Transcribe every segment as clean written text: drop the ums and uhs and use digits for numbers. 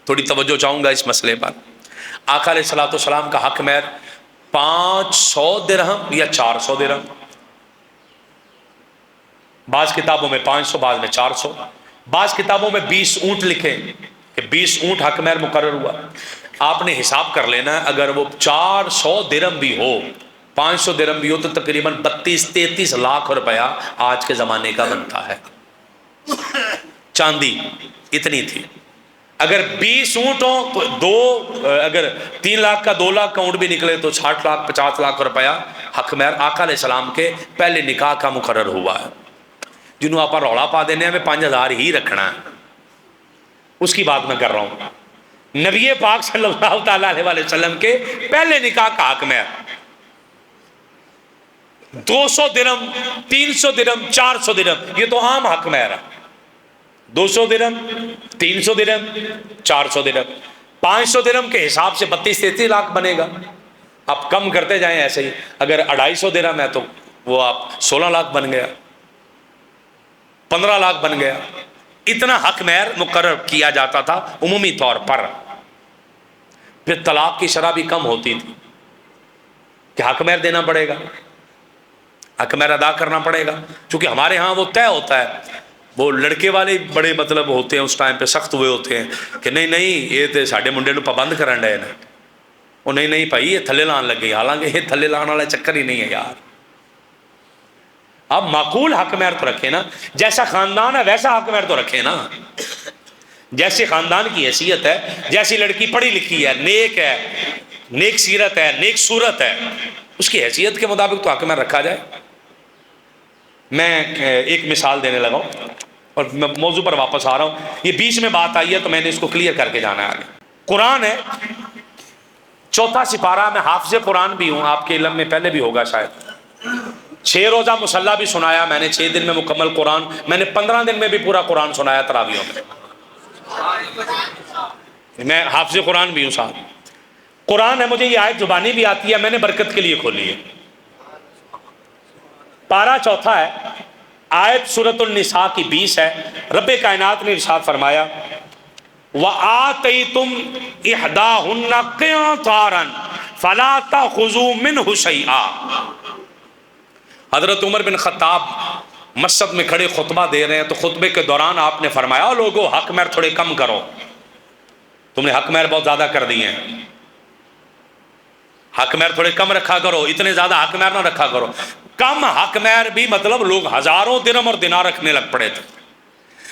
تھوڑی توجہ چاہوں گا اس مسئلے پر۔ آقا علیہ الصلوۃ والسلام کا حق مہر 500 درہم یا 400 درہم، بعض کتابوں میں 500 بعض میں 400، بعض کتابوں میں 20 اونٹ لکھے کہ 20 اونٹ حق مہر مقرر ہوا۔ آپ نے حساب کر لینا ہے، اگر وہ 400 درہم بھی ہو 500 درہم بھی ہو تو تقریباً 32-33 لاکھ روپیہ آج کے زمانے کا بنتا ہے۔ چاندی اتنی تھی۔ اگر 20 اونٹ ہو تو اگر 3 لاکھ کا 2 لاکھ کا اونٹ بھی نکلے تو 60 لاکھ 50 لاکھ روپیہ حق مہر آقا علیہ السلام کے پہلے نکاح کا مقرر ہوا ہے۔ جنہوں آپ روڑا پا دینے ہمیں 5000 ہی رکھنا ہے، اس کی بات میں کر رہا ہوں۔ نبی پاک صلی اللہ تعالیٰ علیہ وسلم کے پہلے نکاح کا حق مہر 200 درہم 300 درہم 400 درہم، یہ تو عام حق مہر ہے۔ 200 درہم 300 درہم 400 درہم، 500 درہم کے حساب سے 32-33 لاکھ بنے گا۔ آپ کم کرتے جائیں ایسے ہی، اگر 250 درہم ہے تو وہ آپ 16 لاکھ بن گیا، 15 لاکھ بن گیا۔ اتنا حق مہر مقرر کیا جاتا تھا عمومی طور پر۔ پھر طلاق کی شرح بھی کم ہوتی تھی کہ حق مہر دینا پڑے گا، حق مہر ادا کرنا پڑے گا، چونکہ ہمارے ہاں وہ طے ہوتا ہے۔ وہ لڑکے والے بڑے مطلب ہوتے ہیں اس ٹائم پہ، سخت ہوئے ہوتے ہیں کہ نہیں یہ تو ساڈے منڈے نو پابند کرن ڈے نے، وہ نہیں بھائی یہ تھلے لان لگے، حالانکہ یہ تھلے لان والا چکر ہی نہیں ہے یار۔ اب معقول حق مہر تو رکھے نا، جیسا خاندان ہے ویسا حق مہر تو رکھے نا، جیسے خاندان کی حیثیت ہے، جیسی لڑکی پڑھی لکھی ہے، نیک سیرت ہے، نیک صورت ہے، اس کی حیثیت کے مطابق تو حق مہر رکھا جائے۔ میں ایک مثال دینے لگا ہوں اور میں موضوع پر واپس آ رہا ہوں، یہ بیچ میں بات آئی ہے تو میں نے اس کو کلیئر کر کے جانا ہے آگے۔ قرآن ہے 4 سپارہ، میں حافظ قرآن بھی ہوں، آپ کے علم میں پہلے بھی ہوگا شاید۔ 6 روزہ مصلی بھی سنایا میں نے، 6 دن میں مکمل قرآن، میں نے 15 دن میں بھی پورا قرآن سنایا تراویحوں میں۔ میں حافظ قرآن بھی ہوں صاحب۔ قرآن ہے، مجھے یہ آیت زبانی بھی آتی ہے، میں نے برکت کے لیے کھولی ہے۔ پارہ 4 ہے، آیت سورۃ النساء کی 20 ہے۔ رب کائنات نے ارشاد فرمایا وَآتَيْتُمْ إِحْدَاهُنَّ قِنطَارًا فَلَا تَأْخُذُوا مِنْهُ شَيْئًا۔ حضرت عمر بن خطاب مسجد میں کھڑے خطبہ دے رہے ہیں تو خطبے کے دوران آپ نے فرمایا لوگو حق مہر تھوڑے کم کرو، تم نے حق مہر بہت زیادہ کر دیے ہیں، حق مہر تھوڑے کم رکھا کرو، اتنے زیادہ حق مہر نہ رکھا کرو۔ کم حق مہر بھی مطلب لوگ ہزاروں درہم اور دینار رکھنے لگ پڑے تھے۔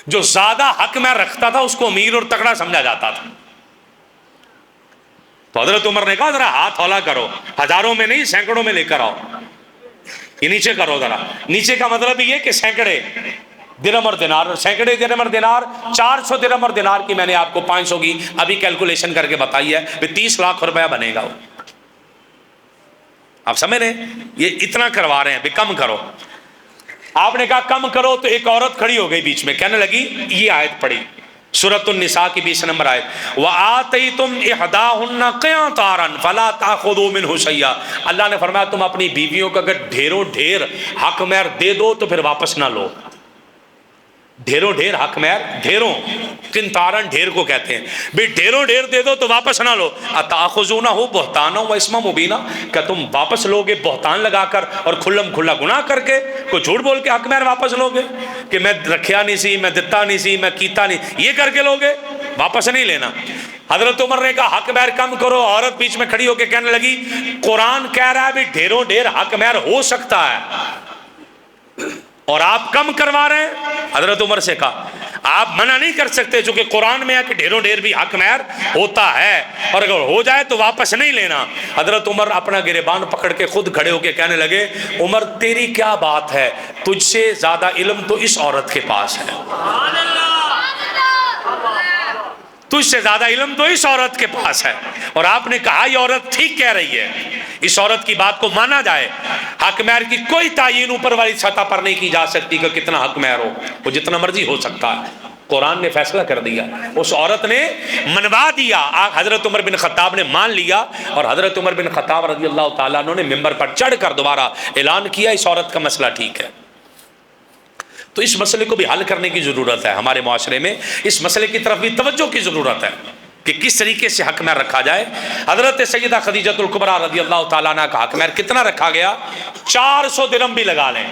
جو زیادہ حق مہر رکھتا تھا اس کو امیر اور تکڑا سمجھا جاتا تھا۔ تو حضرت عمر نے کہا ذرا ہاتھ ہولہ کرو، ہزاروں میں نہیں سینکڑوں میں لے کر آؤ، یہ نیچے کرو ذرا۔ نیچے کا مطلب یہ کہ سینکڑے درہم اور دینار، سینکڑے درہم اور دینار 400 درہم اور دینار کی میں نے آپ کو 500 کی ابھی کیلکولیشن کر کے بتائی ہے، 30 لاکھ روپیہ بنے گا وہ۔ آپ سمجھ رہے ہیں، یہ اتنا کروا رہے ہیں بھی کم کرو۔ آپ نے کہا کم کرو تو ایک عورت کھڑی ہو گئی بیچ میں، کہنے لگی، یہ آیت پڑھی سورۃ النساء کی 20 نمبر آیت، وَآتَيْتُمْ إِحْدَاهُنَّ قِنطَارًا فَلَا تَأْخُذُوا مِنْهُ شَيْئًا۔ اللہ نے فرمایا تم اپنی بیویوں کو اگر ڈھیروں ڈھیر حق مہر دے دو تو پھر واپس نہ لو۔ ڈھیروں ڈھیر حق مہر، ڈھیروں، قنطارن ڈھیر کو کہتے ہیں، بھی ڈھیروں ڈھیر دے دو تو واپس نہ لو۔ اتاخذونہ بہتانا و اسما مبینا، کیا تم واپس لوگے بہتان لگا کر اور کھلم کھلا گناہ کر کے، کوئی جھوٹ بول کے حق مہر واپس لوگے کہ میں رکھیا نہیں سی، میں دتا نہیں سی، میں کیتا نہیں، یہ کر کے لوگے، واپس نہیں لینا۔ حضرت عمر نے کہا حق مہر کم کرو، عورت بیچ میں کھڑی ہو کے کہنے لگی قرآن کہہ رہا ہے بھی ڈھیروں ڈھیر حق مہر ہو سکتا ہے اور آپ کم کروا رہے ہیں۔ حضرت عمر سے کہا آپ منع نہیں کر سکتے چونکہ قرآن میں ہے کہ ڈھیروں ڈھیر بھی حق مہر ہوتا ہے اور اگر ہو جائے تو واپس نہیں لینا۔ حضرت عمر اپنا گریبان پکڑ کے خود کھڑے ہو کے کہنے لگے عمر تیری کیا بات ہے، تجھ سے زیادہ علم تو اس عورت کے پاس ہے، تجھ سے زیادہ علم تو اس عورت کے پاس ہے۔ اور آپ نے کہا یہ عورت ٹھیک کہہ رہی ہے، اس عورت کی بات کو مانا جائے۔ حق مہر کی کوئی تعین اوپر والی سطح پر نہیں کی جا سکتی کہ کتنا حق مہر ہو، وہ جتنا مرضی ہو سکتا ہے۔ قرآن نے فیصلہ کر دیا، اس عورت نے منوا دیا، حضرت عمر بن خطاب نے مان لیا اور حضرت عمر بن خطاب رضی اللہ تعالیٰ عنہ نے ممبر پر چڑھ کر دوبارہ اعلان کیا اس عورت کا مسئلہ ٹھیک ہے۔ تو اس مسئلے کو بھی حل کرنے کی ضرورت ہے، ہمارے معاشرے میں اس مسئلے کی طرف بھی توجہ کی ضرورت ہے۔ کہ کس طریقے سے حق مہر رکھا جائے. حضرت سیدہ خدیجۃ الکبریٰ رضی اللہ تعالیٰ عنہ کا حق مہر کتنا رکھا گیا؟ 400 درہم بھی لگا لیں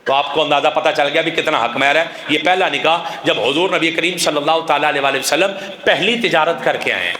تو آپ کو اندازہ پتہ چل گیا بھی کتنا حق مہر ہے. یہ پہلا نکاح جب حضور نبی کریم صلی اللہ تعالیٰ علیہ وسلم پہلی تجارت کر کے آئے ہیں.